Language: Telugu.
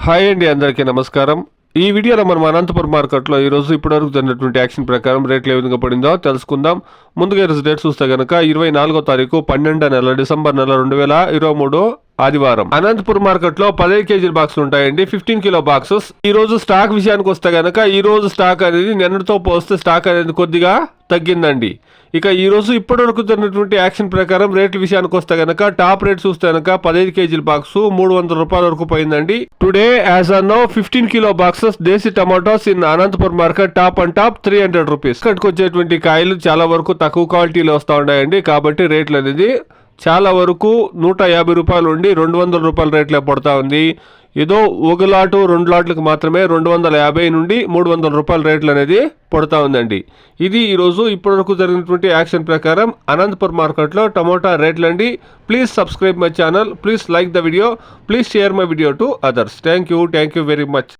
హాయ్ అండి, అందరికీ నమస్కారం. ఈ వీడియోలో మనం అనంతపురం మార్కెట్లో ఈరోజు ఇప్పటివరకు జరిగినటువంటి యాక్షన్ ప్రకారం రేట్లు ఏ విధంగా పడిందో తెలుసుకుందాం. ముందుగా ఈరోజు డేట్ చూస్తే కనుక 24వ తారీఖు 12వ నెల డిసెంబర్ నెల 2023 ఆదివారం. అనంతపురం మార్కెట్ లో 15 కేజీల బాక్సులు ఉంటాయండి, 15 కిలో బాక్సెస్. ఈ రోజు స్టాక్ విషయానికి వస్తే గనక ఈ రోజు స్టాక్ అనేది నిన్నటితో పోస్తే స్టాక్ అనేది కొద్దిగా తగ్గిందండి. ఇక ఈ రోజు ఇప్పటి వరకు జరిగినటువంటి యాక్షన్ ప్రకారం రేట్ల విషయానికి వస్తే గనక టాప్ రేట్ చూస్తే గనక 15 కేజీల బాక్స్ 300 రూపాయల వరకు పోయిందండి. Today as on now 15 kilo boxes desi tomatoes in Anantapuram market top and top 300 rupees. ఇక్కడికి వచ్చేటువంటి కాయలు చాలా వరకు తక్కువ క్వాలిటీలో వస్తూ ఉన్నాయండి, కాబట్టి రేట్లు అనేది చాలా వరకు 150 రూపాయలు ఉండి 200 రూపాయల రేట్లే పడతా ఉంది. ఏదో ఒక లాటు 2 లాట్లకు మాత్రమే 250 నుండి 300 రూపాయల రేట్లు అనేది పడుతూ ఉందండి. ఇది ఈరోజు ఇప్పటివరకు జరిగినటువంటి యాక్షన్ ప్రకారం అనంతపురం మార్కెట్లో టమోటా రేట్లు అండి. Please subscribe my channel, please like the video, please share my video to others. Thank you very much.